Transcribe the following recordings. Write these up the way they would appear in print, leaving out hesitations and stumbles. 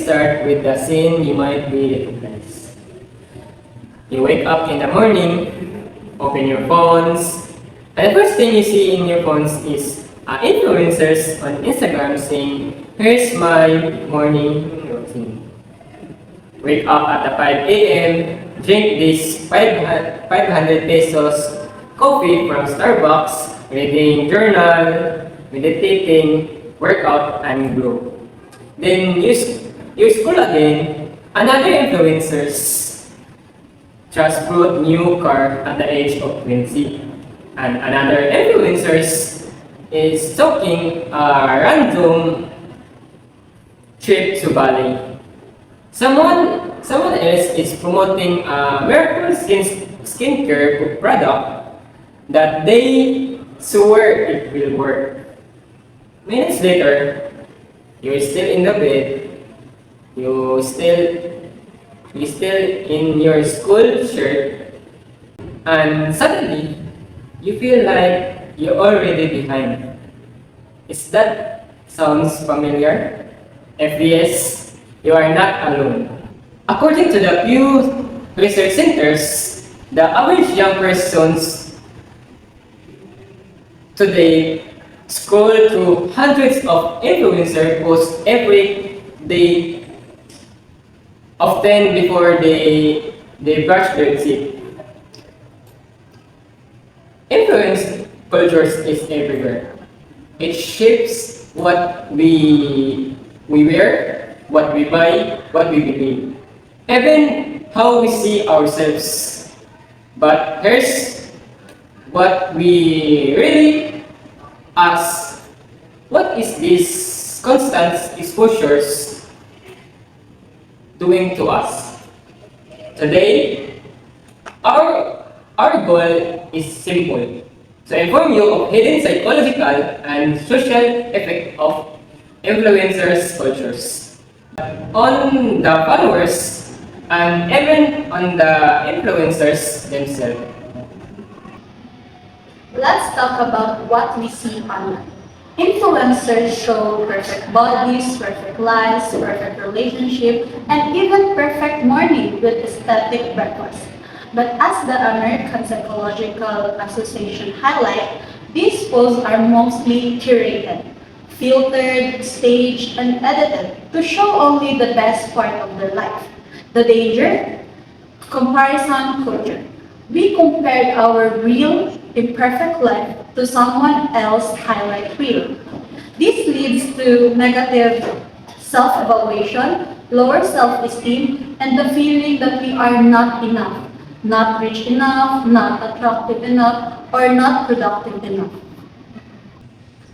start with the scene you might be recognize. You wake up in the morning, open your phones, and the first thing you see in your phones is influencers on Instagram saying, "Here's my morning routine. Wake up at the 5 a.m., drink this 500 pesos coffee from Starbucks, reading journal, meditating, workout, and grow. Then you scroll again, another influencers just brought new car at the age of 20. And another influencers is talking a random trip to Bali. Someone else is promoting a miracle skincare product that they swear it will work. Minutes later, you're still in the bed, you still in your school shirt, and suddenly you feel like you're already behind. Is that sounds familiar? If yes, you are not alone. According to the Pew Research Centers, the average young persons today scroll through hundreds of influencer posts every day, often before they brush their teeth. Influence cultures is everywhere. It shapes what we wear, what we buy, what we believe, even how we see ourselves. But here's what we really ask: what is this constant exposures doing to us? Today, our goal is simple: to inform you of hidden psychological and social effect of influencers cultures on the followers and even on the influencers themselves. Let's talk about what we see online. Influencers show perfect bodies, perfect lives, perfect relationship, and even perfect morning with aesthetic breakfast. But as the American Psychological Association highlight, these posts are mostly curated, filtered, staged, and edited to show only the best part of their life. The danger? Comparison culture. We compared our real, imperfect life to someone else's highlight reel. This leads to negative self-evaluation, lower self-esteem, and the feeling that we are not enough, not rich enough, not attractive enough, or not productive enough.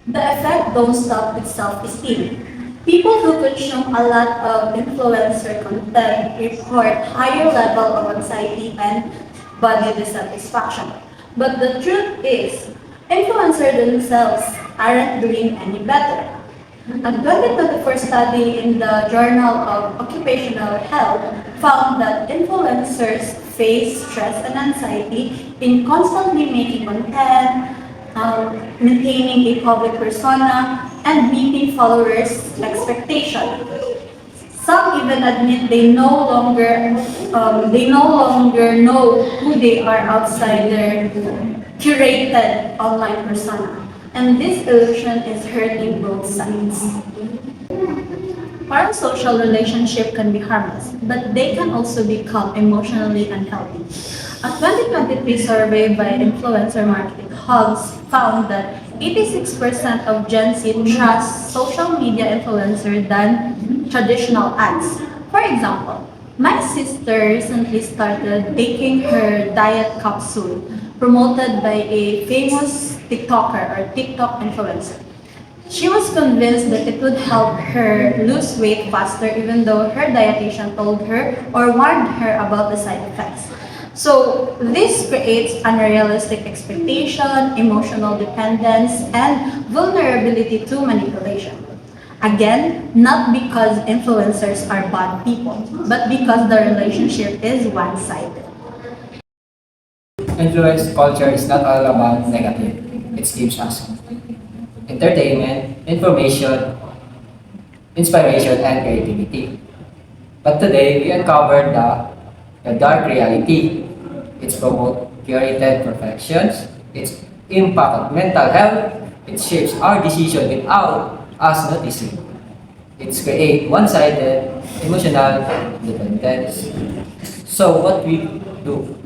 The effect don't stop with self-esteem. People who consume a lot of influencer content report higher level of anxiety and body dissatisfaction. But the truth is, influencers themselves aren't doing any better. A 2024 study in the Journal of Occupational Health found that influencers face stress and anxiety in constantly making content, maintaining a public persona, and meeting followers' expectations. Some even admit they no longer know who they are outside their curated online persona. And this illusion is hurting both sides. Parasocial relationship can be harmless, but they can also become emotionally unhealthy. A 2023 survey by Influencer Marketing Hubs found that 86% of Gen Z trust social media influencers than traditional ads. For example, my sister recently started taking her diet capsule promoted by a famous TikToker or TikTok influencer. She was convinced that it would help her lose weight faster even though her dietitian told her or warned her about the side effects. So this creates unrealistic expectation, emotional dependence, and vulnerability to manipulation. Again, not because influencers are bad people, but because the relationship is one-sided. Influence culture is not all about negative. It gives us entertainment, information, inspiration, and creativity. But today, we uncovered the dark reality. It's promote curated perfections, it's impact on mental health, it shapes our decision without us noticing. It's create one-sided emotional dependence. So what we do?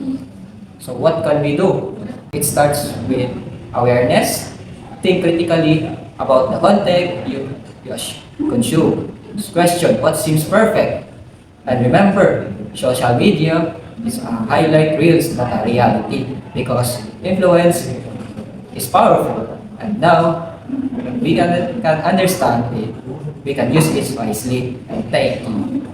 So what can we do? It starts with awareness. Think critically about the content you consume. Question what seems perfect. And remember, social media is a highlight reels, not a reality. Because influence is powerful. And now, when we can understand it, we can use it wisely. And thank you.